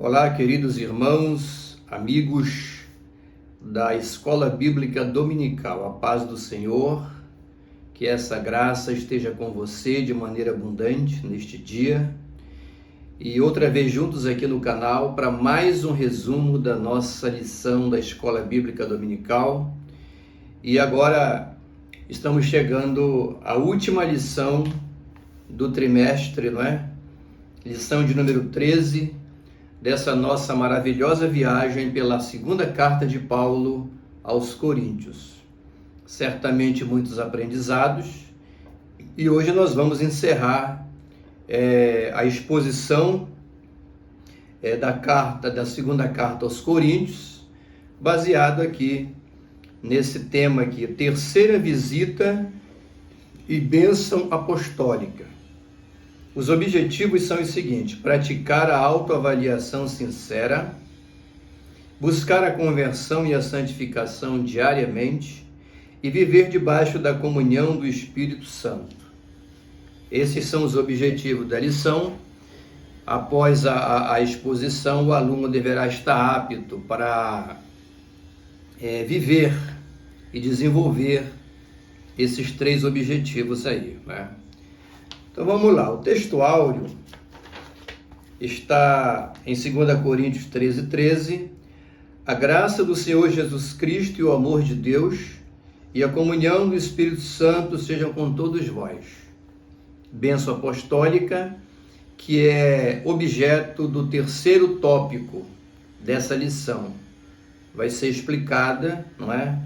Olá, queridos irmãos, amigos da Escola Bíblica Dominical. A paz do Senhor, que essa graça esteja com você de maneira abundante neste dia. E outra vez juntos aqui no canal para mais um resumo da nossa lição da Escola Bíblica Dominical. E agora estamos chegando à última lição do trimestre, não é? Lição de número 13 dessa nossa maravilhosa viagem pela segunda carta de Paulo aos Coríntios. Certamente muitos aprendizados, e hoje nós vamos encerrar a exposição da segunda carta aos Coríntios, baseado aqui nesse tema aqui, terceira visita e bênção apostólica. Os objetivos são os seguintes: praticar a autoavaliação sincera, buscar a conversão e a santificação diariamente e viver debaixo da comunhão do Espírito Santo. Esses são os objetivos da lição. Após a exposição, o aluno deverá estar apto para viver e desenvolver esses três objetivos aí, né? Então vamos lá, o texto áureo está em 2 Coríntios 13:13. A graça do Senhor Jesus Cristo e o amor de Deus e a comunhão do Espírito Santo sejam com todos vós. Bênção apostólica, que é objeto do terceiro tópico dessa lição. Vai ser explicada, não é?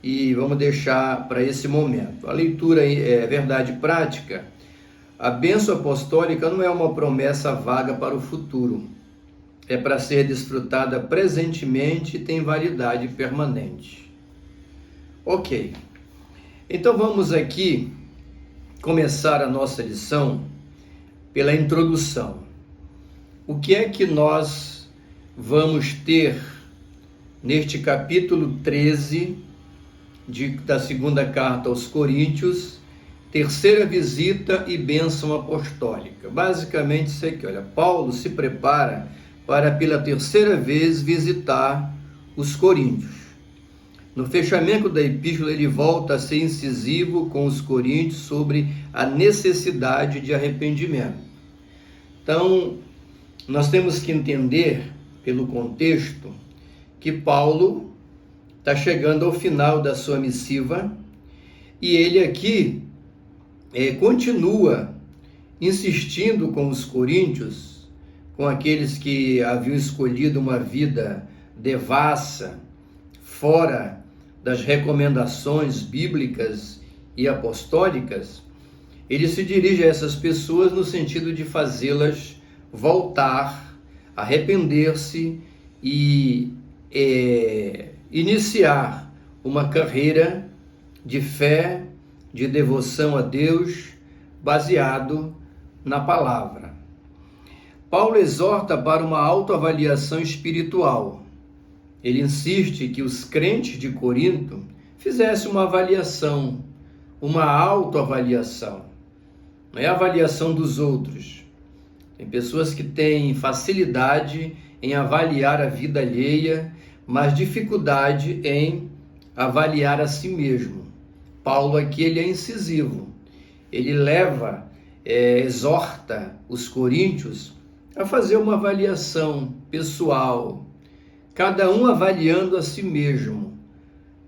E vamos deixar para esse momento. A leitura é verdade prática. A bênção apostólica não é uma promessa vaga para o futuro. É para ser desfrutada presentemente e tem validade permanente. Ok. Então vamos aqui começar a nossa lição pela introdução. O que é que nós vamos ter neste capítulo 13 da segunda carta aos Coríntios, terceira visita e bênção apostólica? Basicamente isso aqui, olha, Paulo se prepara para pela terceira vez visitar os coríntios. No fechamento da epístola ele volta a ser incisivo com os coríntios sobre a necessidade de arrependimento. Então, nós temos que entender pelo contexto que Paulo está chegando ao final da sua missiva e ele aqui continua insistindo com os coríntios, com aqueles que haviam escolhido uma vida devassa, fora das recomendações bíblicas e apostólicas. Ele se dirige a essas pessoas no sentido de fazê-las voltar, arrepender-se e iniciar uma carreira de fé, de devoção a Deus, baseado na palavra. Paulo exorta para uma autoavaliação espiritual. Ele insiste que os crentes de Corinto fizessem uma avaliação, uma autoavaliação. Não é a avaliação dos outros. Tem pessoas que têm facilidade em avaliar a vida alheia, mas dificuldade em avaliar a si mesmo. Paulo aqui ele é incisivo, ele exorta os coríntios a fazer uma avaliação pessoal, cada um avaliando a si mesmo,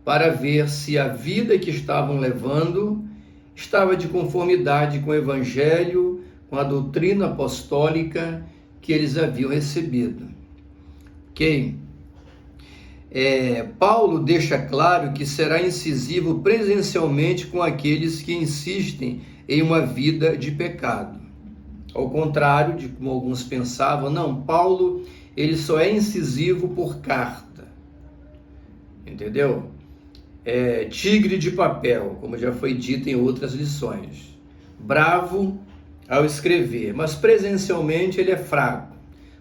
para ver se a vida que estavam levando estava de conformidade com o Evangelho, com a doutrina apostólica que eles haviam recebido. Ok? Paulo deixa claro que será incisivo presencialmente com aqueles que insistem em uma vida de pecado. Ao contrário de como alguns pensavam, não, Paulo ele só é incisivo por carta. Entendeu? Tigre de papel, como já foi dito em outras lições. Bravo ao escrever, mas presencialmente ele é fraco.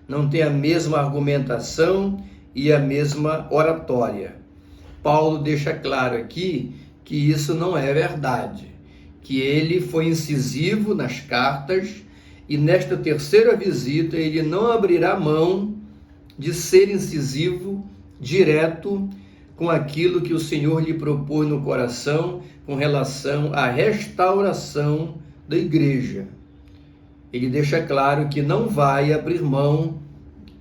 Não tem a mesma argumentação e a mesma oratória. Paulo deixa claro aqui que isso não é verdade, que ele foi incisivo nas cartas e nesta terceira visita ele não abrirá mão de ser incisivo, direto, com aquilo que o Senhor lhe propôs no coração com relação à restauração da igreja. Ele deixa claro que não vai abrir mão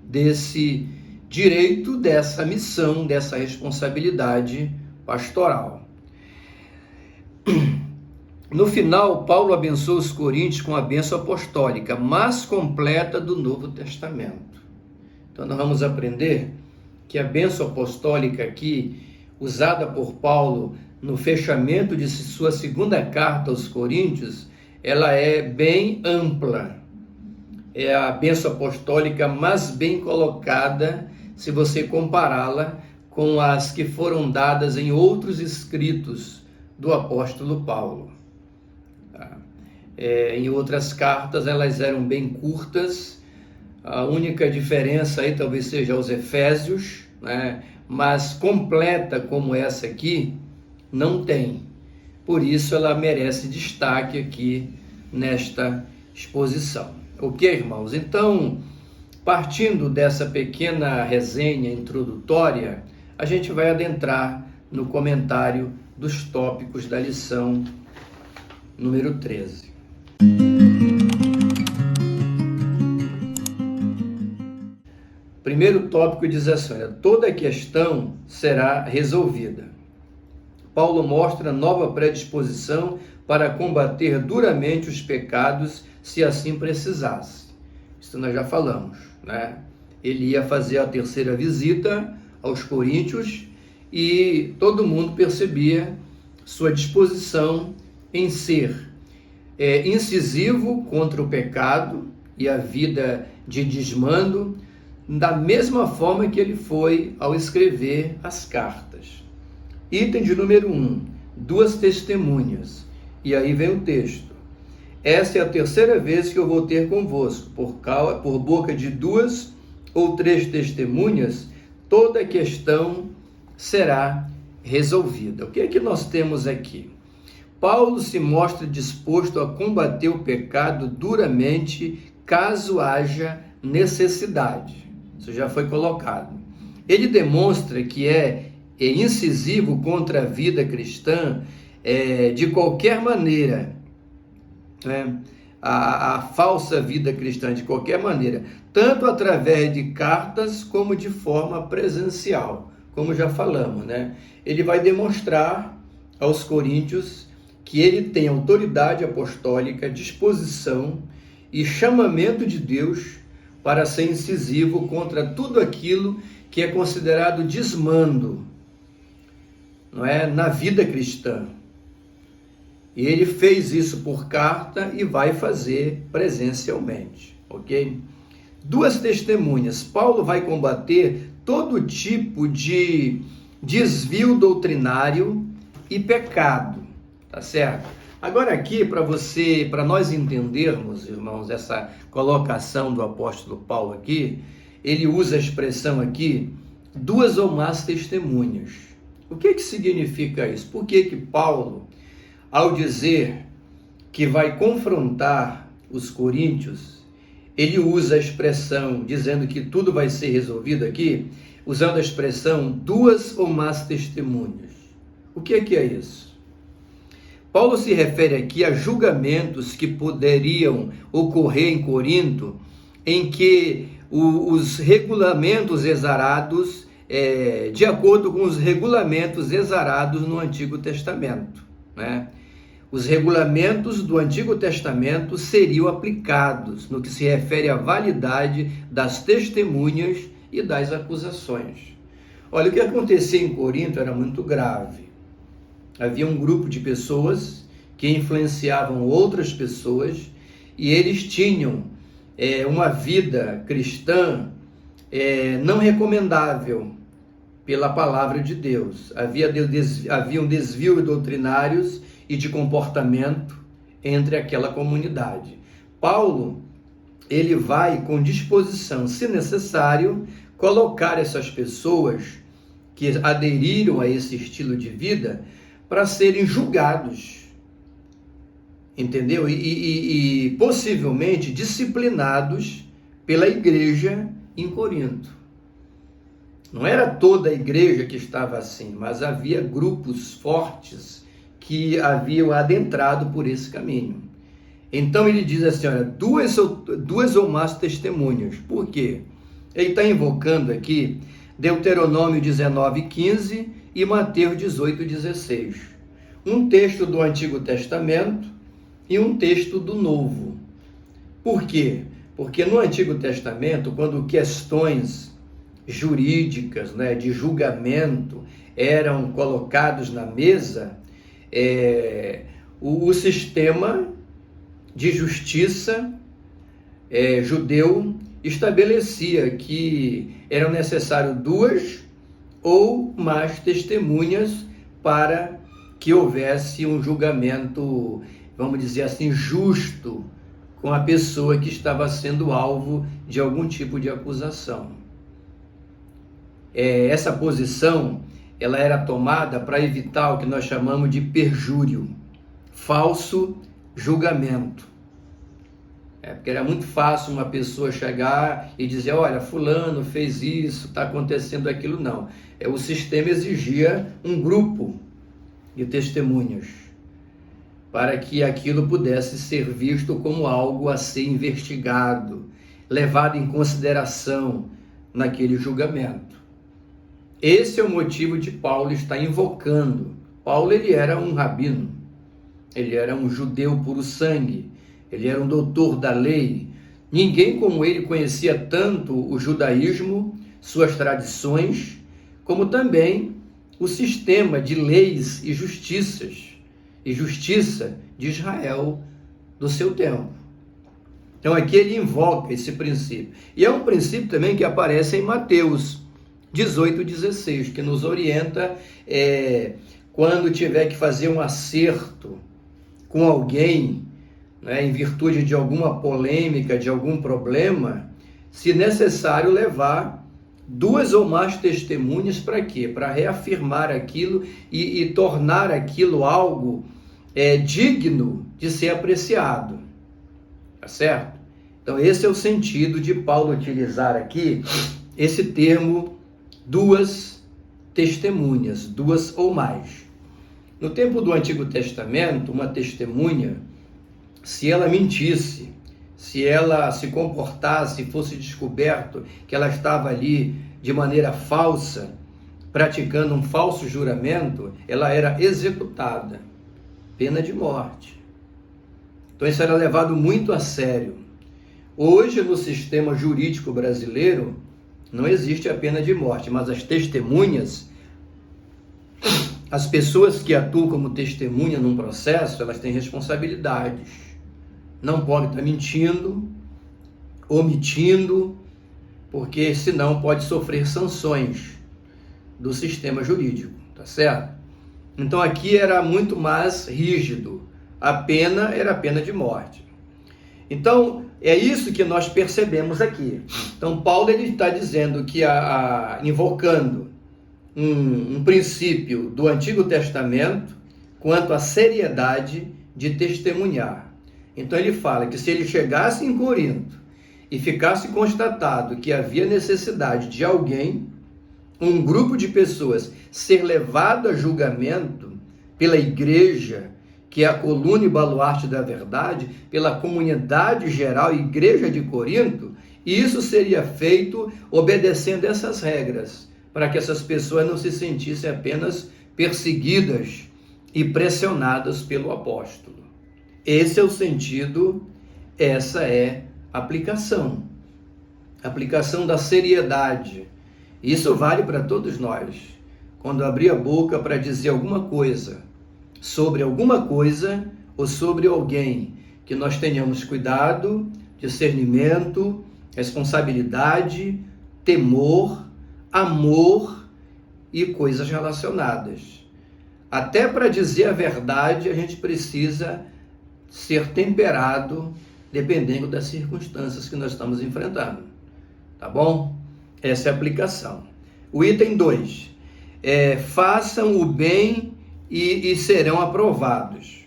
desse direito, dessa missão, dessa responsabilidade pastoral. No final, Paulo abençoa os coríntios com a bênção apostólica mais completa do Novo Testamento. Então nós vamos aprender que a bênção apostólica aqui, usada por Paulo no fechamento de sua segunda carta aos Coríntios, ela é bem ampla. É a bênção apostólica mais bem colocada, se você compará-la com as que foram dadas em outros escritos do apóstolo Paulo. Em outras cartas elas eram bem curtas, a única diferença aí talvez seja os Efésios, né? Mas completa como essa aqui não tem. Por isso ela merece destaque aqui nesta exposição. Ok, irmãos? Então, partindo dessa pequena resenha introdutória, a gente vai adentrar no comentário dos tópicos da lição número 13. Primeiro tópico diz assim: toda questão será resolvida. Paulo mostra nova predisposição para combater duramente os pecados, se assim precisasse. Isso nós já falamos, né? Ele ia fazer a terceira visita aos coríntios e todo mundo percebia sua disposição em ser incisivo contra o pecado e a vida de desmando, da mesma forma que ele foi ao escrever as cartas. Item de número 1, 2 testemunhas. E aí vem o texto. Esta é a terceira vez que eu vou ter convosco, por boca de 2 ou 3 testemunhas, toda questão será resolvida. O que é que nós temos aqui? Paulo se mostra disposto a combater o pecado duramente, caso haja necessidade. Isso já foi colocado. Ele demonstra que é incisivo contra a vida cristã de qualquer maneira, né? A falsa vida cristã de qualquer maneira, tanto através de cartas como de forma presencial, como já falamos, né? Ele vai demonstrar aos coríntios que ele tem autoridade apostólica, disposição e chamamento de Deus para ser incisivo contra tudo aquilo que é considerado desmando, não é, na vida cristã. E ele fez isso por carta e vai fazer presencialmente, ok? 2 testemunhas. Paulo vai combater todo tipo de desvio doutrinário e pecado, tá certo? Agora aqui, para nós entendermos, irmãos, essa colocação do apóstolo Paulo aqui, ele usa a expressão aqui, 2 ou mais testemunhas. O que significa isso? Por que Paulo, ao dizer que vai confrontar os coríntios, ele usa a expressão, dizendo que tudo vai ser resolvido aqui, usando a expressão 2 ou mais testemunhas? O que é isso? Paulo se refere aqui a julgamentos que poderiam ocorrer em Corinto, em que os regulamentos exarados, de acordo com os regulamentos exarados no Antigo Testamento, né? Os regulamentos do Antigo Testamento seriam aplicados no que se refere à validade das testemunhas e das acusações. Olha, o que acontecia em Corinto era muito grave. Havia um grupo de pessoas que influenciavam outras pessoas e eles tinham uma vida cristã não recomendável pela palavra de Deus. Haviam desvios doutrinários e de comportamento entre aquela comunidade. Paulo, ele vai com disposição, se necessário, colocar essas pessoas que aderiram a esse estilo de vida para serem julgados. entendeu? E possivelmente disciplinados pela igreja em Corinto. Não era toda a igreja que estava assim, mas havia grupos fortes que haviam adentrado por esse caminho. Então ele diz assim, olha, duas ou mais testemunhas. Por quê? Ele está invocando aqui Deuteronômio 19:15 e Mateus 18:16. Um texto do Antigo Testamento e um texto do Novo. Por quê? Porque no Antigo Testamento, quando questões jurídicas, né, de julgamento eram colocados na mesa, o sistema de justiça judeu estabelecia que eram necessárias 2 ou mais testemunhas para que houvesse um julgamento, vamos dizer assim, justo com a pessoa que estava sendo alvo de algum tipo de acusação. Essa posição, ela era tomada para evitar o que nós chamamos de perjúrio, falso julgamento. Porque era muito fácil uma pessoa chegar e dizer, olha, fulano fez isso, está acontecendo aquilo. Não. O sistema exigia um grupo de testemunhas para que aquilo pudesse ser visto como algo a ser investigado, levado em consideração naquele julgamento. Esse é o motivo de Paulo estar invocando. Paulo, ele era um rabino, ele era um judeu puro sangue, ele era um doutor da lei. Ninguém como ele conhecia tanto o judaísmo, suas tradições, como também o sistema de leis e justiça de Israel do seu tempo. Então aqui ele invoca esse princípio. E é um princípio também que aparece em Mateus 18:16, que nos orienta quando tiver que fazer um acerto com alguém, em virtude de alguma polêmica, de algum problema, se necessário levar 2 ou mais testemunhas para quê? Para reafirmar aquilo e tornar aquilo algo digno de ser apreciado. Tá certo? Então esse é o sentido de Paulo utilizar aqui esse termo 2 testemunhas, 2 ou mais. No tempo do Antigo Testamento, uma testemunha, se ela mentisse, se ela se comportasse, fosse descoberto que ela estava ali de maneira falsa, praticando um falso juramento, ela era executada, pena de morte. Então isso era levado muito a sério. Hoje, no sistema jurídico brasileiro, não existe a pena de morte, mas as testemunhas, as pessoas que atuam como testemunha num processo, elas têm responsabilidades. Não pode estar mentindo, omitindo, porque senão pode sofrer sanções do sistema jurídico, tá certo? Então aqui era muito mais rígido, a pena era a pena de morte. Então é isso que nós percebemos aqui. Então Paulo ele está dizendo que invocando um princípio do Antigo Testamento quanto à seriedade de testemunhar. Então ele fala que se ele chegasse em Corinto e ficasse constatado que havia necessidade de alguém, um grupo de pessoas, ser levado a julgamento pela igreja, que é a coluna e baluarte da verdade, pela comunidade geral, igreja de Corinto, e isso seria feito obedecendo essas regras, para que essas pessoas não se sentissem apenas perseguidas e pressionadas pelo apóstolo. Esse é o sentido, essa é a aplicação da seriedade. Isso vale para todos nós. Quando abrir a boca para dizer alguma coisa sobre alguma coisa ou sobre alguém, que nós tenhamos cuidado, discernimento, responsabilidade, temor, amor e coisas relacionadas. Até para dizer a verdade, a gente precisa ser temperado, dependendo das circunstâncias que nós estamos enfrentando. Tá bom? Essa é a aplicação. O item 2. Façam o bem e serão aprovados.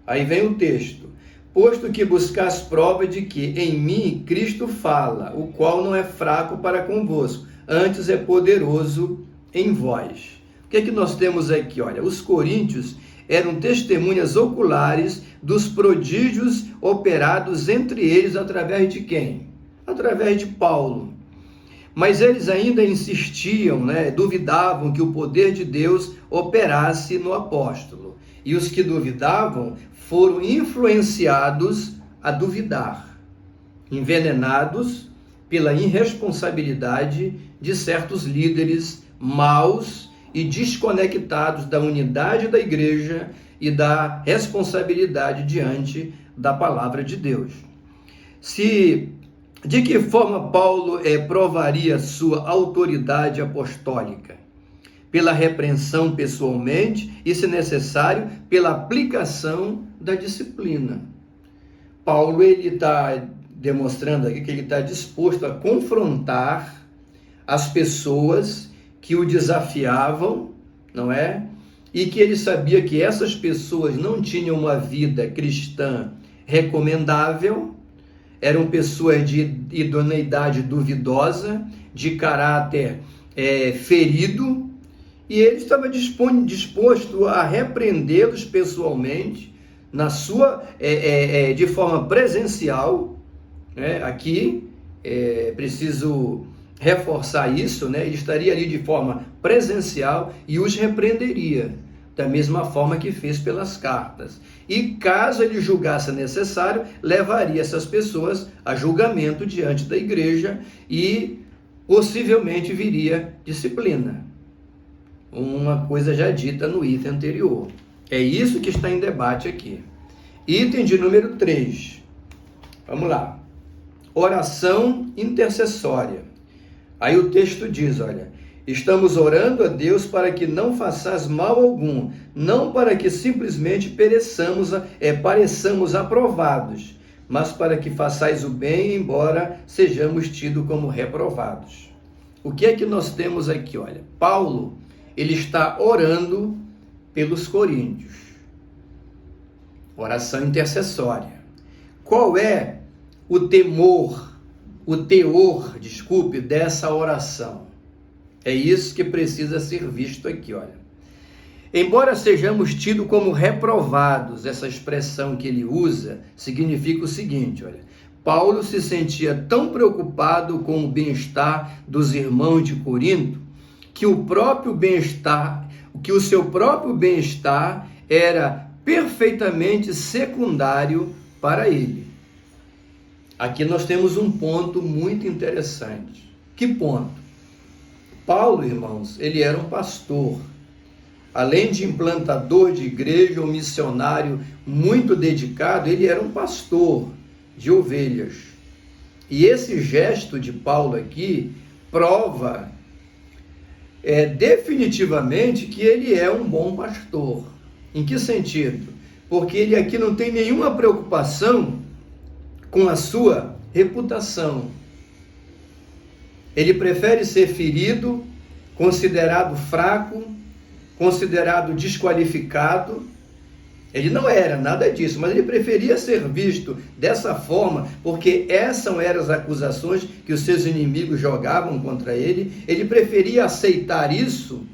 Aí vem o texto. posto que buscais prova de que em mim Cristo fala, o qual não é fraco para convosco, antes é poderoso em vós. O que é que nós temos aqui? Olha, os coríntios eram testemunhas oculares dos prodígios operados entre eles através de quem? Através de Paulo. Mas eles ainda insistiam, duvidavam que o poder de Deus operasse no apóstolo. E os que duvidavam foram influenciados a duvidar, envenenados pela irresponsabilidade de certos líderes maus e desconectados da unidade da igreja e da responsabilidade diante da palavra de Deus. De que forma Paulo provaria sua autoridade apostólica? Pela repreensão pessoalmente e, se necessário, pela aplicação da disciplina. Paulo está demonstrando aqui que ele está disposto a confrontar as pessoas que o desafiavam, não é? E que ele sabia que essas pessoas não tinham uma vida cristã recomendável, eram pessoas de idoneidade duvidosa, de caráter ferido, e ele estava disposto a repreendê-los pessoalmente, de forma presencial. Aqui preciso reforçar isso, ele estaria ali de forma presencial e os repreenderia, da mesma forma que fez pelas cartas. E caso ele julgasse necessário, levaria essas pessoas a julgamento diante da igreja e possivelmente viria disciplina. Uma coisa já dita no item anterior. É isso que está em debate aqui. Item de número 3. Vamos lá. Oração intercessória. Aí o texto diz, olha: estamos orando a Deus para que não façais mal algum, não para que simplesmente pareçamos aprovados, mas para que façais o bem, embora sejamos tidos como reprovados. O que é que nós temos aqui? Olha, Paulo, ele está orando pelos coríntios. Oração intercessória. Qual é o teor dessa oração? É isso que precisa ser visto aqui, olha. Embora sejamos tidos como reprovados, essa expressão que ele usa significa o seguinte, olha: Paulo se sentia tão preocupado com o bem-estar dos irmãos de Corinto, que o seu próprio bem-estar era perfeitamente secundário para ele. Aqui nós temos um ponto muito interessante. Que ponto? Paulo, irmãos, ele era um pastor. Além de implantador de igreja, um missionário muito dedicado, ele era um pastor de ovelhas. E esse gesto de Paulo aqui prova definitivamente que ele é um bom pastor. Em que sentido? Porque ele aqui não tem nenhuma preocupação com a sua reputação. Ele prefere ser ferido, considerado fraco, considerado desqualificado. Ele não era nada disso, mas ele preferia ser visto dessa forma, porque essas eram as acusações que os seus inimigos jogavam contra ele. Ele preferia aceitar isso,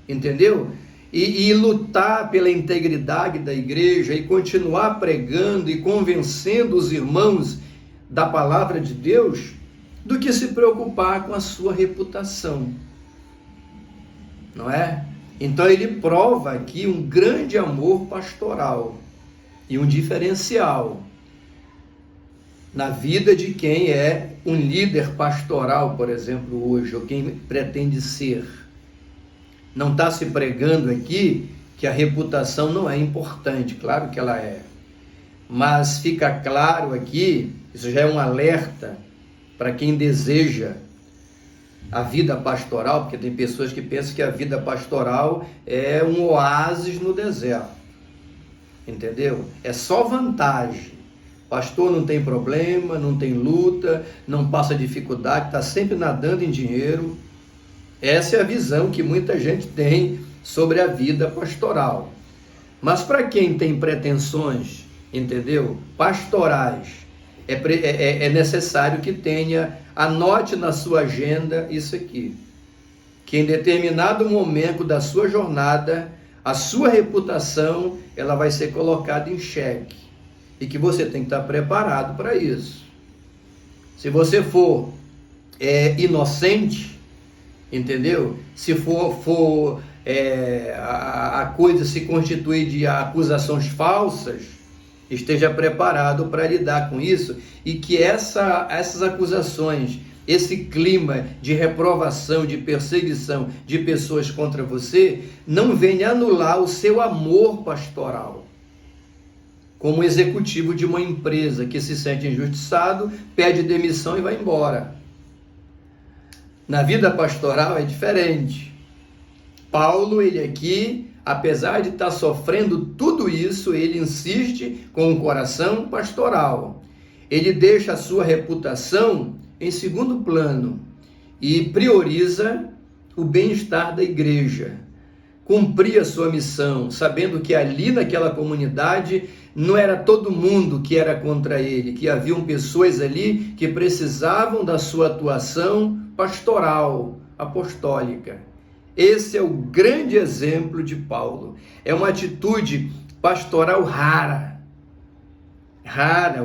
entendeu? E lutar pela integridade da igreja e continuar pregando e convencendo os irmãos da palavra de Deus, do que se preocupar com a sua reputação, não é? Então ele prova aqui um grande amor pastoral e um diferencial na vida de quem é um líder pastoral, por exemplo, hoje, ou quem pretende ser. Não está se pregando aqui que a reputação não é importante, claro que ela é. Mas fica claro aqui, isso já é um alerta para quem deseja a vida pastoral, porque tem pessoas que pensam que a vida pastoral é um oásis no deserto, entendeu? É só vantagem. Pastor não tem problema, não tem luta, não passa dificuldade, está sempre nadando em dinheiro. Essa é a visão que muita gente tem sobre a vida pastoral. Mas para quem tem pretensões entendeu? Pastorais. É necessário que tenha, anote na sua agenda isso aqui, que em determinado momento da sua jornada, a sua reputação, ela vai ser colocada em xeque, e que você tem que estar preparado para isso. Se você for inocente, entendeu? Se a coisa se constituir de acusações falsas, esteja preparado para lidar com isso, e que essas acusações, esse clima de reprovação, de perseguição de pessoas contra você, não venha anular o seu amor pastoral. Como executivo de uma empresa que se sente injustiçado, pede demissão e vai embora. Na vida pastoral é diferente. Paulo, ele aqui, apesar de estar sofrendo tudo isso, ele insiste com o coração pastoral. Ele deixa a sua reputação em segundo plano e prioriza o bem-estar da igreja. Cumprir a sua missão, sabendo que ali naquela comunidade não era todo mundo que era contra ele, que haviam pessoas ali que precisavam da sua atuação pastoral, apostólica. Esse é o grande exemplo de Paulo. É uma atitude pastoral rara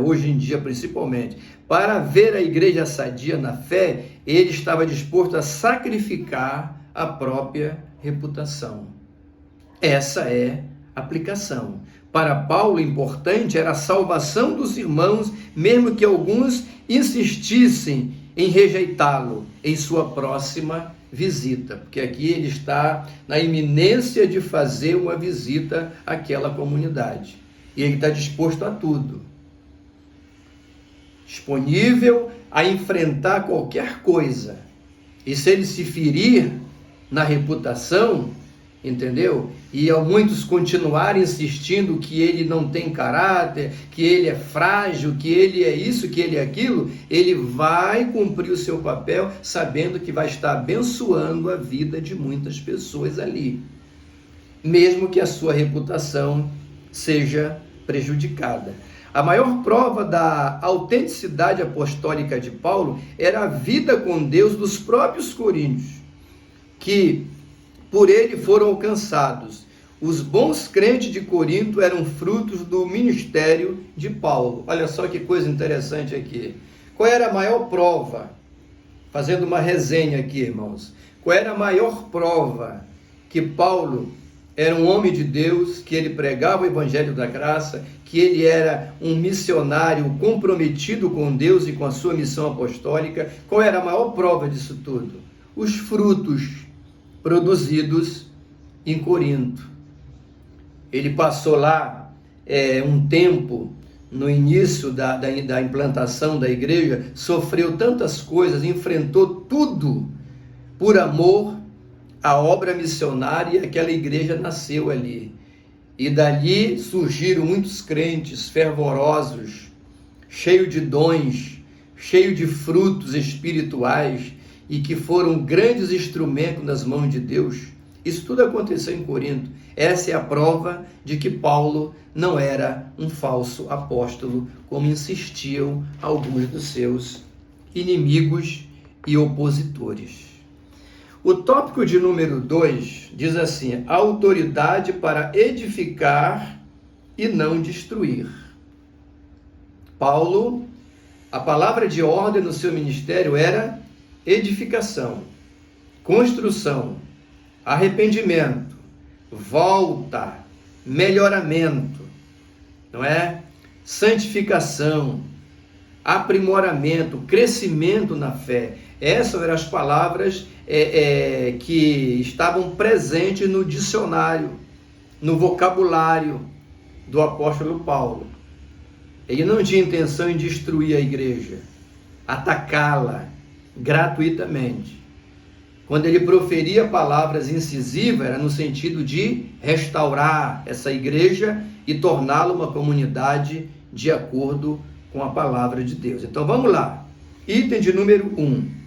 hoje em dia principalmente. Para ver a igreja sadia na fé, ele estava disposto a sacrificar a própria reputação. Essa é a aplicação. Para Paulo, importante era a salvação dos irmãos, mesmo que alguns insistissem em rejeitá-lo em sua próxima visita, porque aqui ele está na iminência de fazer uma visita àquela comunidade, e ele está disposto a tudo, disponível a enfrentar qualquer coisa, e se ele se ferir na reputação, entendeu? E ao muitos continuarem insistindo que ele não tem caráter, que ele é frágil, que ele é isso, que ele é aquilo, ele vai cumprir o seu papel sabendo que vai estar abençoando a vida de muitas pessoas ali, mesmo que a sua reputação seja prejudicada. A maior prova da autenticidade apostólica de Paulo era a vida com Deus dos próprios coríntios, que por ele foram alcançados. Os bons crentes de Corinto eram frutos do ministério de Paulo. Olha só que coisa interessante aqui. Qual era a maior prova? Fazendo uma resenha aqui, irmãos. Qual era a maior prova que Paulo era um homem de Deus, que ele pregava o evangelho da graça, que ele era um missionário comprometido com Deus e com a sua missão apostólica? Qual era a maior prova disso tudo? Os frutos produzidos em Corinto. Ele passou lá um tempo no início da implantação da igreja, sofreu tantas coisas, enfrentou tudo por amor à obra missionária, e aquela igreja nasceu ali. E dali surgiram muitos crentes fervorosos, cheios de dons, cheios de frutos espirituais, e que foram grandes instrumentos nas mãos de Deus. Isso tudo aconteceu em Corinto. Essa é a prova de que Paulo não era um falso apóstolo, como insistiam alguns dos seus inimigos e opositores. O tópico de número 2 diz assim: autoridade para edificar e não destruir. Paulo, a palavra de ordem no seu ministério era edificação, construção, arrependimento, volta, melhoramento, não é? Santificação, aprimoramento, crescimento na fé. Essas eram as palavras que estavam presentes no dicionário, no vocabulário do apóstolo Paulo. Ele não tinha intenção em destruir a igreja, atacá-la gratuitamente. Quando ele proferia palavras incisivas, era no sentido de restaurar essa igreja e torná-la uma comunidade de acordo com a palavra de Deus. Então vamos lá. Item de número 1.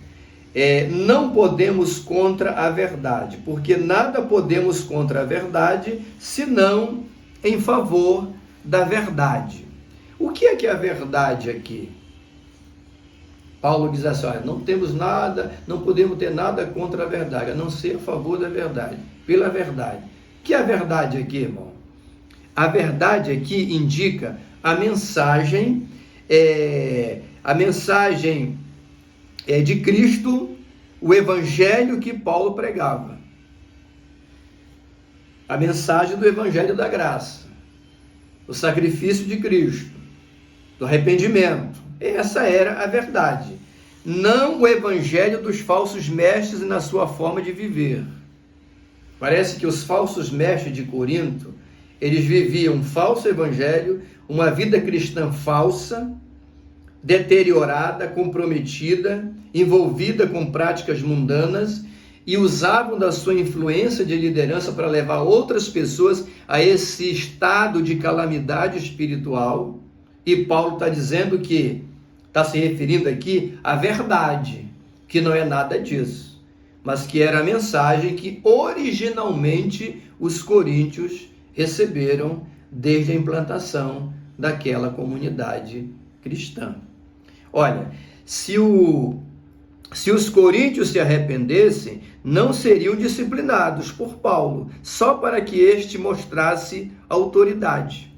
Não podemos contra a verdade, porque nada podemos contra a verdade, senão em favor da verdade. O que é a verdade aqui? Paulo diz assim, olha, não temos nada, não podemos ter nada contra a verdade, a não ser a favor da verdade, pela verdade. O que é a verdade aqui, irmão? A verdade aqui indica a mensagem de Cristo, o evangelho que Paulo pregava. A mensagem do evangelho da graça, o sacrifício de Cristo, do arrependimento. Essa era a verdade. Não o evangelho dos falsos mestres e na sua forma de viver. Parece que os falsos mestres de Corinto, eles viviam um falso evangelho, uma vida cristã falsa, deteriorada, comprometida, envolvida com práticas mundanas, e usavam da sua influência de liderança para levar outras pessoas a esse estado de calamidade espiritual. E Paulo está dizendo que, está se referindo aqui à verdade, que não é nada disso, mas que era a mensagem que originalmente os coríntios receberam desde a implantação daquela comunidade cristã. Olha, se os coríntios se arrependessem, não seriam disciplinados por Paulo, só para que este mostrasse autoridade.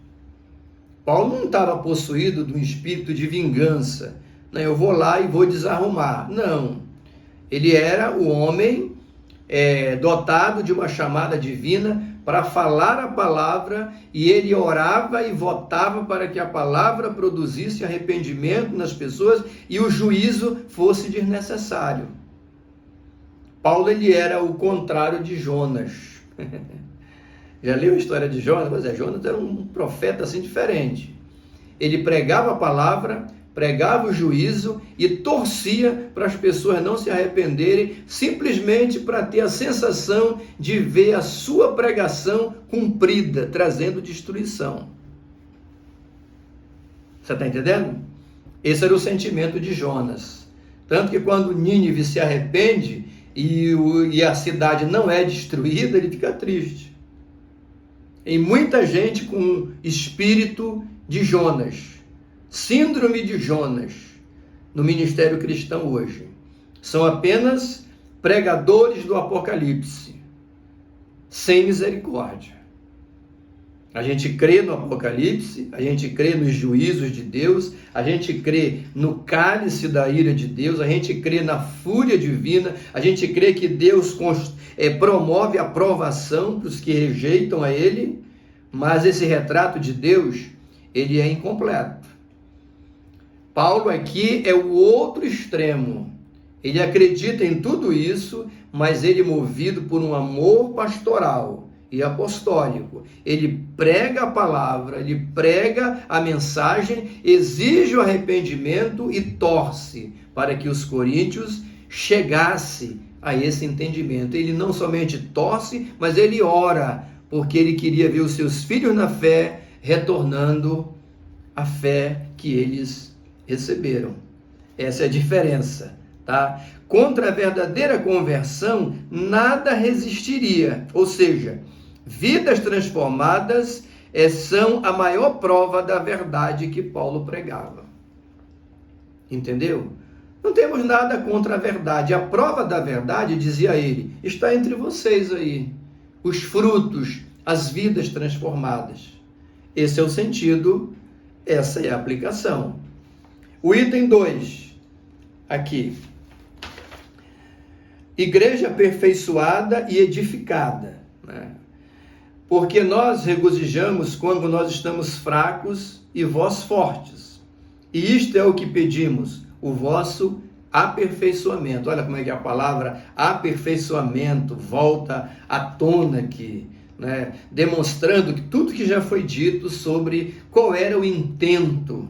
Paulo não estava possuído de um espírito de vingança, né? Eu vou lá e vou desarrumar. Não, ele era o homem dotado de uma chamada divina para falar a palavra, e ele orava e votava para que a palavra produzisse arrependimento nas pessoas e o juízo fosse desnecessário. Paulo, ele era o contrário de Jonas. Já leu a história de Jonas? Pois é, Jonas era um profeta assim diferente. Ele pregava a palavra, pregava o juízo e torcia para as pessoas não se arrependerem, simplesmente para ter a sensação de ver a sua pregação cumprida, trazendo destruição. Você está entendendo? Esse era o sentimento de Jonas. Tanto que quando Nínive se arrepende e a cidade não é destruída, ele fica triste. E muita gente com espírito de Jonas, síndrome de Jonas, no ministério cristão hoje. São apenas pregadores do Apocalipse, sem misericórdia. A gente crê no Apocalipse, a gente crê nos juízos de Deus, a gente crê no cálice da ira de Deus, a gente crê na fúria divina, a gente crê que Deus promove a provação para os que rejeitam a Ele, mas esse retrato de Deus, ele é incompleto. Paulo aqui é o outro extremo. Ele acredita em tudo isso, mas ele, movido por um amor pastoral e apostólico, ele prega a palavra, ele prega a mensagem, exige o arrependimento e torce para que os coríntios chegassem a esse entendimento. Ele não somente torce, mas ele ora, porque ele queria ver os seus filhos na fé retornando à fé que eles receberam. Essa é a diferença, tá? Contra a verdadeira conversão, nada resistiria. Ou seja, vidas transformadas são a maior prova da verdade que Paulo pregava. Entendeu? Não temos nada contra a verdade. A prova da verdade, dizia ele, está entre vocês aí. Os frutos, as vidas transformadas. Esse é o sentido, essa é a aplicação. O item 2, aqui. Igreja aperfeiçoada e edificada, né? Porque nós regozijamos quando nós estamos fracos e vós fortes. E isto é o que pedimos, o vosso aperfeiçoamento. Olha como é que a palavra aperfeiçoamento volta à tona aqui, né? Demonstrando que tudo que já foi dito sobre qual era o intento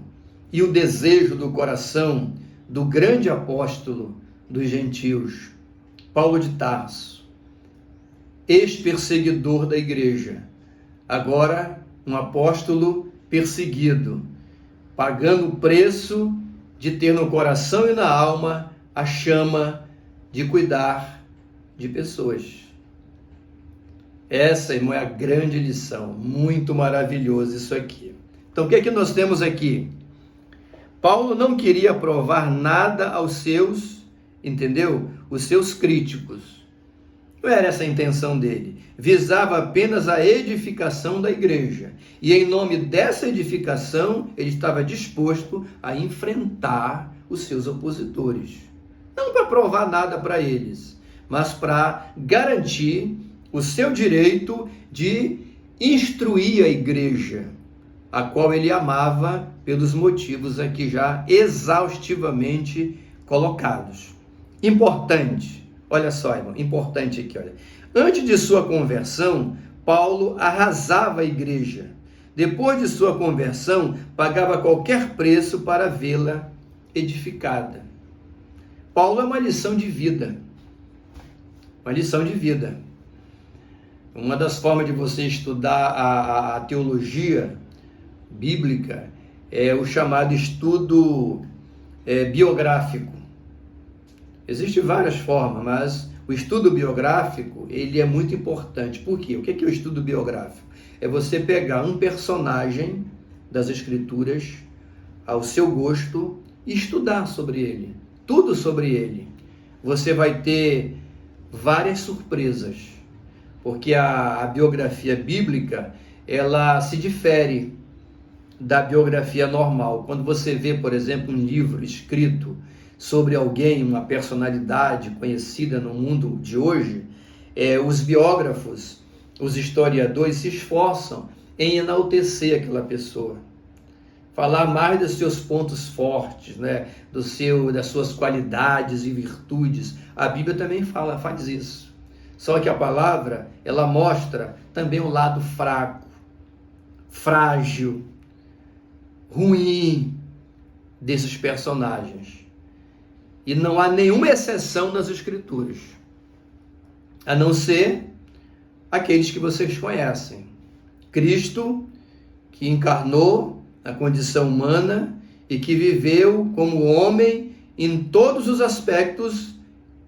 e o desejo do coração do grande apóstolo dos gentios, Paulo de Tarso, ex-perseguidor da igreja, agora um apóstolo perseguido, pagando o preço de ter no coração e na alma a chama de cuidar de pessoas. Essa, irmão, é a grande lição. Muito maravilhoso isso aqui. Então, o que é que nós temos aqui? Paulo não queria provar nada aos seus, entendeu? Os seus críticos. Não era essa a intenção dele. Visava apenas a edificação da igreja. E em nome dessa edificação, ele estava disposto a enfrentar os seus opositores. Não para provar nada para eles, mas para garantir o seu direito de instruir a igreja, a qual ele amava pelos motivos aqui já exaustivamente colocados. Importante, olha só, irmão, importante aqui, olha. Antes de sua conversão, Paulo arrasava a igreja. Depois de sua conversão, pagava qualquer preço para vê-la edificada. Paulo é uma lição de vida. Uma lição de vida. Uma das formas de você estudar a teologia bíblica é o chamado estudo biográfico. Existem várias formas, mas o estudo biográfico, ele é muito importante. Por quê? O que é o estudo biográfico? É você pegar um personagem das Escrituras ao seu gosto e estudar sobre ele, tudo sobre ele. Você vai ter várias surpresas, porque a biografia bíblica, ela se difere da biografia normal. Quando você vê, por exemplo, um livro escrito sobre alguém, uma personalidade conhecida no mundo de hoje, os biógrafos, os historiadores se esforçam em enaltecer aquela pessoa, falar mais dos seus pontos fortes, né? Das suas qualidades e virtudes. A Bíblia também faz isso. Só que a palavra, ela mostra também o lado fraco, frágil, ruim desses personagens. E não há nenhuma exceção nas Escrituras, a não ser aqueles que vocês conhecem. Cristo, que encarnou na condição humana e que viveu como homem em todos os aspectos,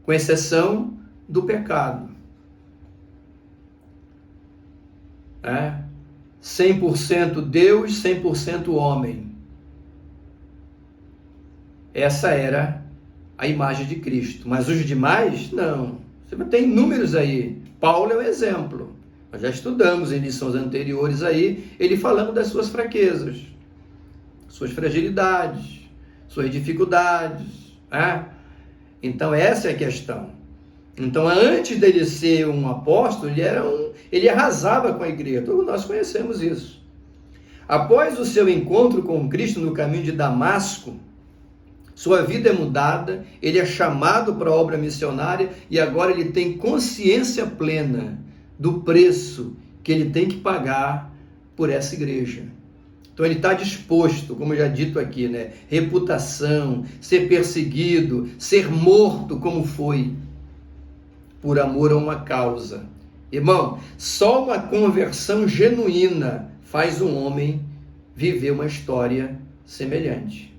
com exceção do pecado. 100% Deus, 100% homem. Essa era a imagem de Cristo. Mas os demais, não. Você tem números aí. Paulo é um exemplo. Nós já estudamos em lições anteriores aí, ele falando das suas fraquezas, suas fragilidades, suas dificuldades. Então essa é a questão. Então antes dele ser um apóstolo, ele arrasava com a igreja. Todos nós conhecemos isso. Após o seu encontro com Cristo no caminho de Damasco, sua vida é mudada, ele é chamado para a obra missionária e agora ele tem consciência plena do preço que ele tem que pagar por essa igreja. Então ele está disposto, como já dito aqui, né? Reputação, ser perseguido, ser morto como foi, por amor a uma causa. Irmão, só uma conversão genuína faz um homem viver uma história semelhante.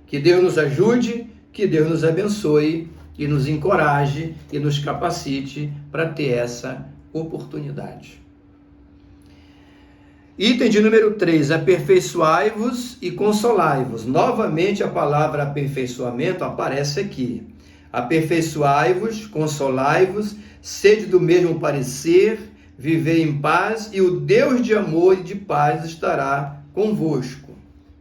Que Deus nos ajude, que Deus nos abençoe e nos encoraje e nos capacite para ter essa oportunidade. Item de número 3, aperfeiçoai-vos e consolai-vos. Novamente a palavra aperfeiçoamento aparece aqui. Aperfeiçoai-vos, consolai-vos, sede do mesmo parecer, vivei em paz e o Deus de amor e de paz estará convosco.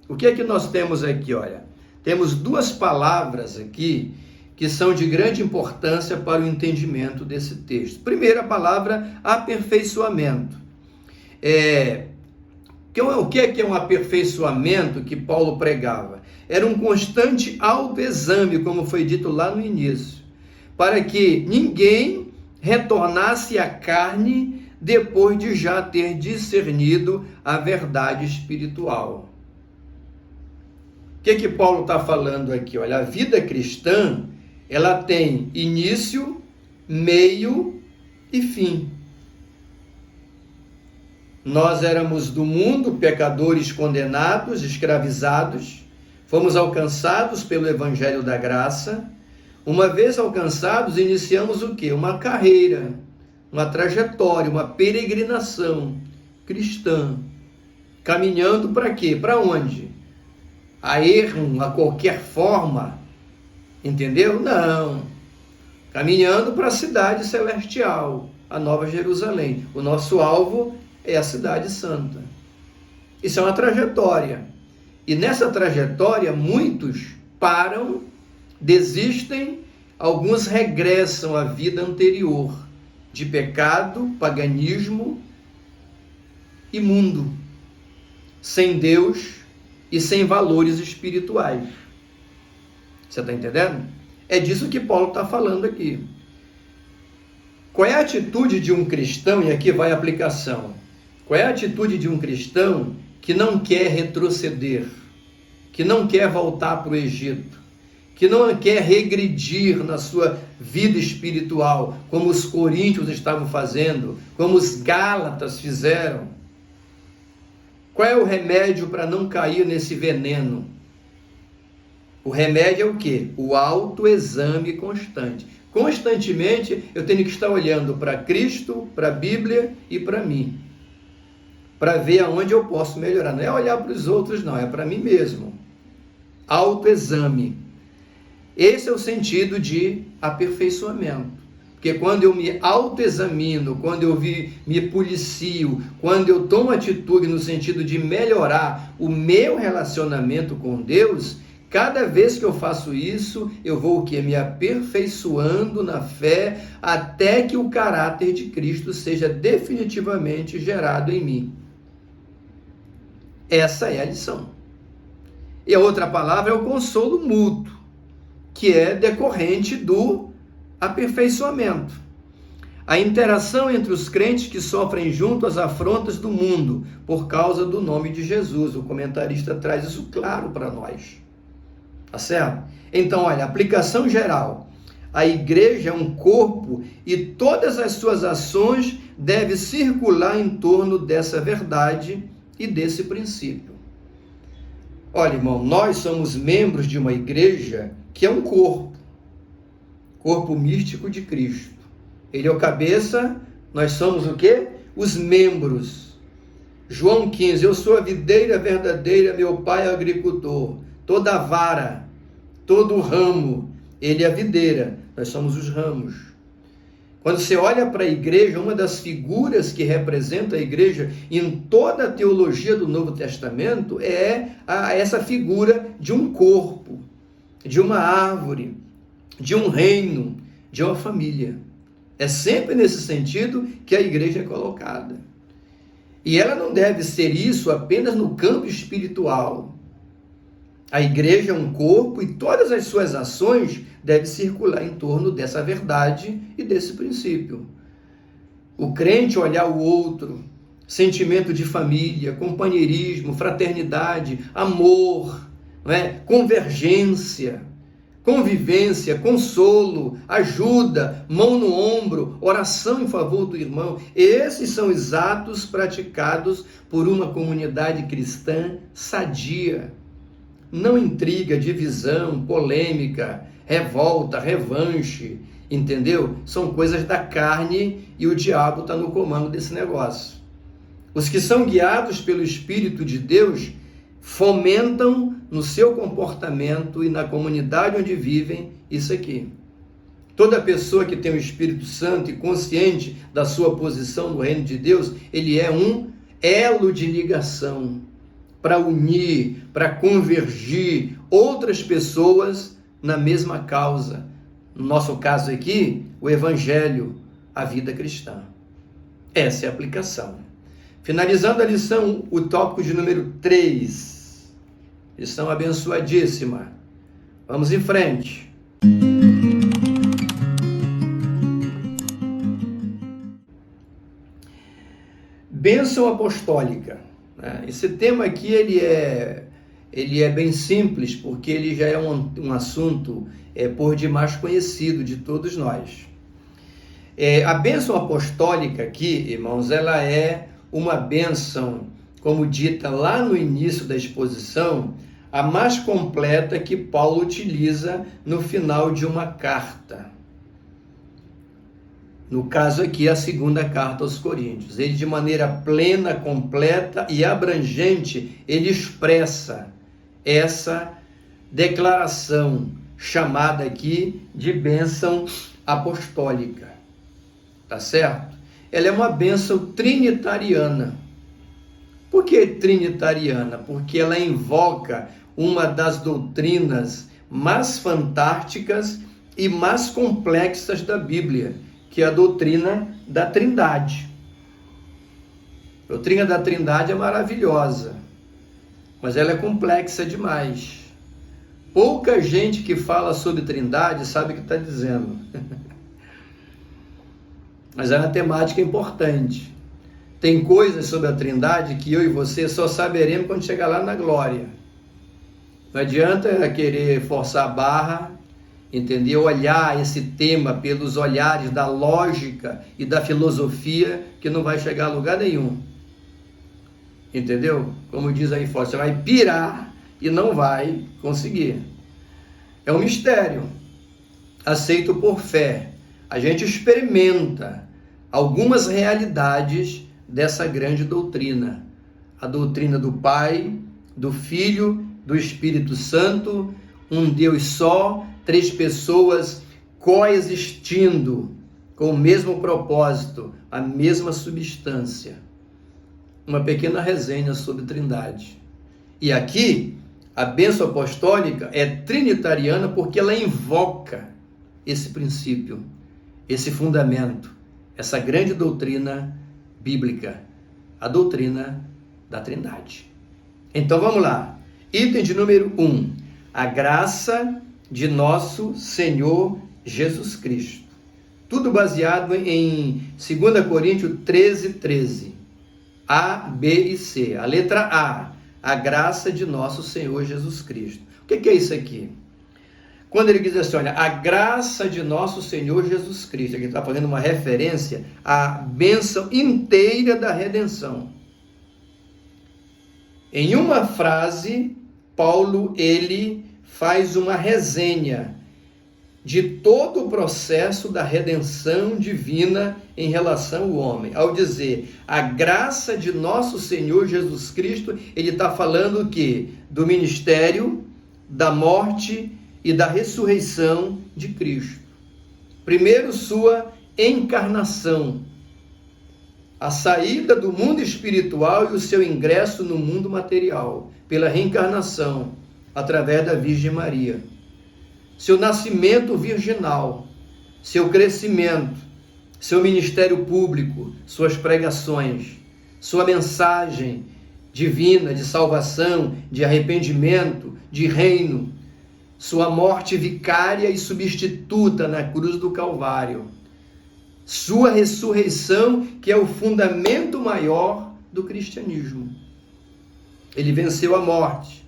O que é que nós temos aqui? Olha, temos duas palavras aqui que são de grande importância para o entendimento desse texto. Primeiro, a palavra aperfeiçoamento. O que é um aperfeiçoamento que Paulo pregava? Era um constante autoexame, como foi dito lá no início, para que ninguém retornasse à carne depois de já ter discernido a verdade espiritual. O que Paulo está falando aqui? Olha, a vida cristã, ela tem início, meio e fim. Nós éramos do mundo, pecadores condenados, escravizados, fomos alcançados pelo Evangelho da Graça. Uma vez alcançados, iniciamos o quê? Uma carreira, uma trajetória, uma peregrinação cristã. Caminhando para quê? Para onde? A erro, a qualquer forma, entendeu? Não. Caminhando para a cidade celestial, a Nova Jerusalém. O nosso alvo é a cidade santa. Isso é uma trajetória. E nessa trajetória, muitos param, desistem, alguns regressam à vida anterior, de pecado, paganismo e mundo, sem Deus e sem valores espirituais. Você está entendendo? É disso que Paulo está falando aqui. Qual é a atitude de um cristão? E aqui vai a aplicação. Qual é a atitude de um cristão que não quer retroceder, que não quer voltar para o Egito, que não quer regredir na sua vida espiritual, como os coríntios estavam fazendo, como os gálatas fizeram? Qual é o remédio para não cair nesse veneno? O remédio é o quê? O autoexame constante. Constantemente eu tenho que estar olhando para Cristo, para a Bíblia e para mim, para ver aonde eu posso melhorar. Não é olhar para os outros, não, é para mim mesmo. Autoexame. Esse é o sentido de aperfeiçoamento. Porque quando eu me autoexamino, quando eu me policio, quando eu tomo atitude no sentido de melhorar o meu relacionamento com Deus, cada vez que eu faço isso, eu vou o quê? Me aperfeiçoando na fé até que o caráter de Cristo seja definitivamente gerado em mim. Essa é a lição. E a outra palavra é o consolo mútuo, que é decorrente do aperfeiçoamento. A interação entre os crentes que sofrem junto às afrontas do mundo por causa do nome de Jesus. O comentarista traz isso claro para nós. Tá certo? Então, olha, aplicação geral. A igreja é um corpo e todas as suas ações devem circular em torno dessa verdade e desse princípio. Olha, irmão, nós somos membros de uma igreja que é um corpo místico de Cristo. Ele é o cabeça, nós somos o quê? Os membros. João 15, eu sou a videira verdadeira, meu pai é o agricultor. Toda vara, todo ramo, ele é a videira, nós somos os ramos. Quando você olha para a igreja, uma das figuras que representa a igreja em toda a teologia do Novo Testamento é essa figura de um corpo, de uma árvore, de um reino, de uma família. É sempre nesse sentido que a igreja é colocada. E ela não deve ser isso apenas no campo espiritual. A igreja é um corpo e todas as suas ações devem circular em torno dessa verdade e desse princípio. O crente olhar o outro, sentimento de família, companheirismo, fraternidade, amor, não é? Convergência, convivência, consolo, ajuda, mão no ombro, oração em favor do irmão. Esses são os atos praticados por uma comunidade cristã sadia. Não intriga, divisão, polêmica, revolta, revanche, entendeu? São coisas da carne e o diabo está no comando desse negócio. Os que são guiados pelo Espírito de Deus fomentam no seu comportamento e na comunidade onde vivem isso aqui. Toda pessoa que tem o Espírito Santo e consciente da sua posição no reino de Deus, ele é um elo de ligação para unir, para convergir outras pessoas na mesma causa. No nosso caso aqui, o Evangelho, a vida cristã. Essa é a aplicação. Finalizando a lição, o tópico de número 3. Lição abençoadíssima. Vamos em frente. Bênção apostólica. Esse tema aqui ele é bem simples, porque ele já é um assunto por demais conhecido de todos nós. A bênção apostólica aqui, irmãos, ela é uma bênção, como dita lá no início da exposição, a mais completa que Paulo utiliza no final de uma carta. No caso aqui, a segunda carta aos Coríntios. Ele, de maneira plena, completa e abrangente, ele expressa essa declaração chamada aqui de bênção apostólica. Tá certo? Ela é uma bênção trinitariana. Por que trinitariana? Porque ela invoca uma das doutrinas mais fantásticas e mais complexas da Bíblia, que é a doutrina da Trindade. A doutrina da Trindade é maravilhosa, mas ela é complexa demais. Pouca gente que fala sobre Trindade sabe o que está dizendo. Mas é uma temática importante. Tem coisas sobre a Trindade que eu e você só saberemos quando chegar lá na glória. Não adianta querer forçar a barra, entender? Olhar esse tema pelos olhares da lógica e da filosofia, que não vai chegar a lugar nenhum. Entendeu? Como diz aí fora, você vai pirar e não vai conseguir. É um mistério, aceito por fé. A gente experimenta algumas realidades dessa grande doutrina. A doutrina do Pai, do Filho, do Espírito Santo, um Deus só, três pessoas coexistindo com o mesmo propósito, a mesma substância. Uma pequena resenha sobre Trindade. E aqui, a bênção apostólica é trinitariana porque ela invoca esse princípio, esse fundamento, essa grande doutrina bíblica, a doutrina da Trindade. Então vamos lá. Item de número 1. A graça de nosso Senhor Jesus Cristo. Tudo baseado em 2 Coríntios 13:13. A, B e C. A letra A graça de nosso Senhor Jesus Cristo. O que é isso aqui? Quando ele diz assim, olha, a graça de nosso Senhor Jesus Cristo, ele está fazendo uma referência à bênção inteira da redenção. Em uma frase, Paulo, ele faz uma resenha de todo o processo da redenção divina em relação ao homem. Ao dizer a graça de nosso Senhor Jesus Cristo, ele está falando o quê? Do ministério, da morte e da ressurreição de Cristo. Primeiro, sua encarnação, a saída do mundo espiritual e o seu ingresso no mundo material, pela reencarnação, através da Virgem Maria. Seu nascimento virginal, seu crescimento, seu ministério público, suas pregações, sua mensagem divina de salvação, de arrependimento, de reino, sua morte vicária e substituta na cruz do Calvário, sua ressurreição, que é o fundamento maior do cristianismo. Ele venceu a morte,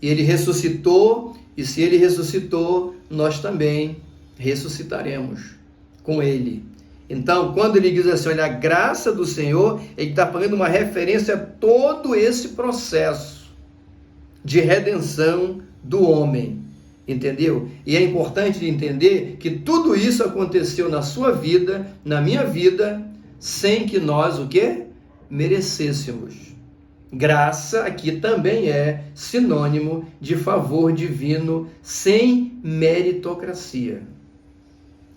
e ele ressuscitou, e se ele ressuscitou, nós também ressuscitaremos com ele. Então, quando ele diz assim, olha, a graça do Senhor, ele está fazendo uma referência a todo esse processo de redenção do homem, entendeu? E é importante entender que tudo isso aconteceu na sua vida, na minha vida, sem que nós, o quê? Merecêssemos. Graça aqui também é sinônimo de favor divino sem meritocracia.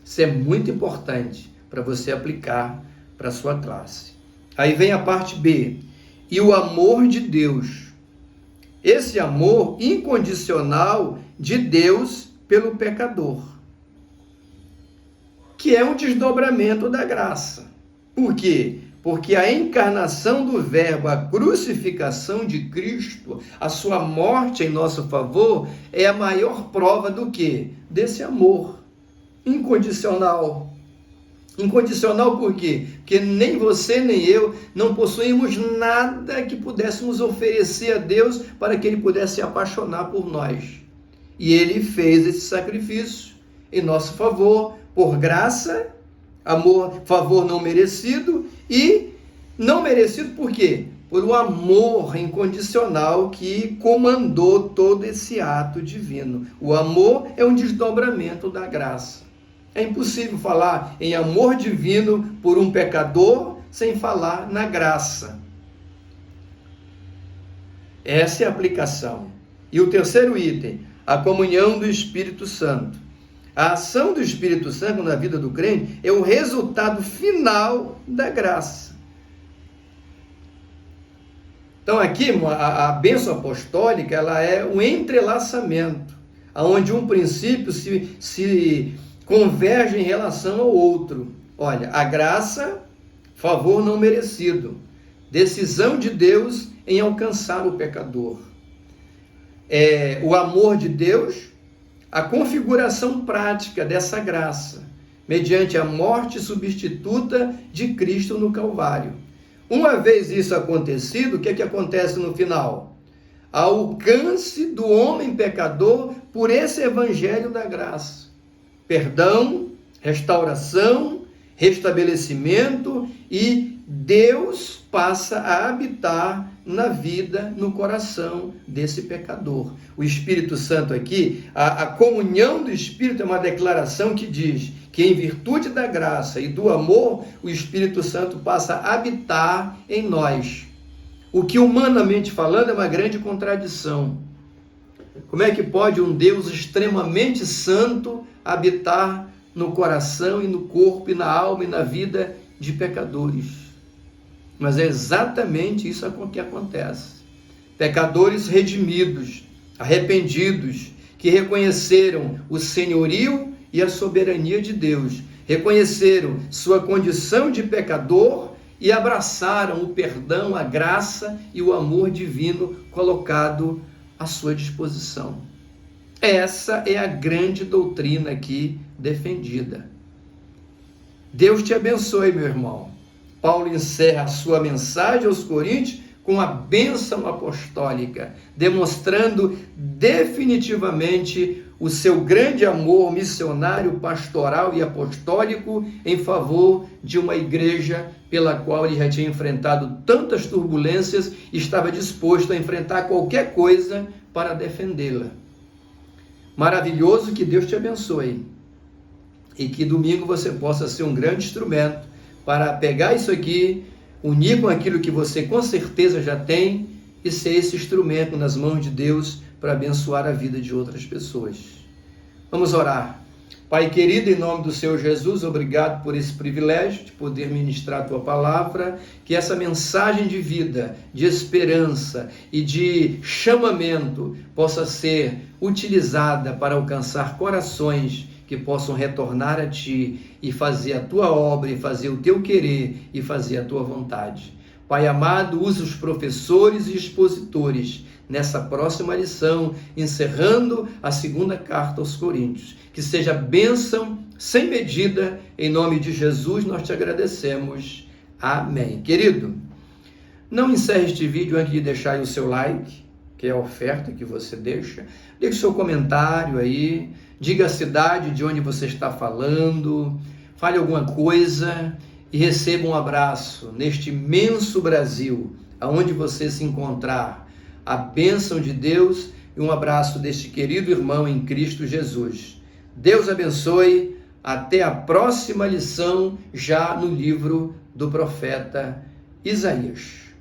Isso é muito importante para você aplicar para a sua classe. Aí vem a parte B. E o amor de Deus. Esse amor incondicional de Deus pelo pecador, que é um desdobramento da graça. Por quê? Porque a encarnação do Verbo, a crucificação de Cristo, a sua morte em nosso favor, é a maior prova do quê? Desse amor incondicional. Incondicional por quê? Porque nem você nem eu não possuímos nada que pudéssemos oferecer a Deus para que Ele pudesse se apaixonar por nós. E Ele fez esse sacrifício em nosso favor, por graça, amor, favor não merecido, e não merecido por quê? Por o amor incondicional que comandou todo esse ato divino. O amor é um desdobramento da graça. É impossível falar em amor divino por um pecador sem falar na graça. Essa é a aplicação. E o terceiro item, a comunhão do Espírito Santo. A ação do Espírito Santo na vida do crente é o resultado final da graça. Então aqui a bênção apostólica, ela é um entrelaçamento, onde um princípio se converge em relação ao outro. Olha, a graça, favor não merecido, decisão de Deus em alcançar o pecador. O amor de Deus, a configuração prática dessa graça, mediante a morte substituta de Cristo no Calvário. Uma vez isso acontecido, o que é que acontece no final? Alcance do homem pecador por esse evangelho da graça. Perdão, restauração, restabelecimento, e Deus passa a habitar na vida, no coração desse pecador. O Espírito Santo aqui, a comunhão do Espírito é uma declaração que diz que em virtude da graça e do amor, o Espírito Santo passa a habitar em nós. O que humanamente falando é uma grande contradição. Como é que pode um Deus extremamente santo habitar no coração e no corpo e na alma e na vida de pecadores? Mas é exatamente isso que acontece. Pecadores redimidos, arrependidos, que reconheceram o senhorio e a soberania de Deus, reconheceram sua condição de pecador e abraçaram o perdão, a graça e o amor divino colocado à sua disposição. Essa é a grande doutrina aqui defendida. Deus te abençoe, meu irmão. Paulo encerra a sua mensagem aos Coríntios com a bênção apostólica, demonstrando definitivamente o seu grande amor missionário, pastoral e apostólico em favor de uma igreja pela qual ele já tinha enfrentado tantas turbulências e estava disposto a enfrentar qualquer coisa para defendê-la. Maravilhoso, que Deus te abençoe e que domingo você possa ser um grande instrumento para pegar isso aqui, unir com aquilo que você com certeza já tem e ser esse instrumento nas mãos de Deus para abençoar a vida de outras pessoas. Vamos orar. Pai querido, em nome do Senhor Jesus, obrigado por esse privilégio de poder ministrar a Tua palavra, que essa mensagem de vida, de esperança e de chamamento possa ser utilizada para alcançar corações que possam retornar a Ti e fazer a Tua obra, e fazer o Teu querer, e fazer a Tua vontade. Pai amado, usa os professores e expositores nessa próxima lição, encerrando a segunda carta aos Coríntios. Que seja bênção sem medida, em nome de Jesus nós te agradecemos. Amém. Querido, não encerre este vídeo antes de deixar aí o seu like, que é a oferta que você deixa. Deixe seu comentário aí, diga a cidade de onde você está falando, fale alguma coisa e receba um abraço neste imenso Brasil, aonde você se encontrar. A bênção de Deus e um abraço deste querido irmão em Cristo Jesus. Deus abençoe. Até a próxima lição, já no livro do profeta Isaías.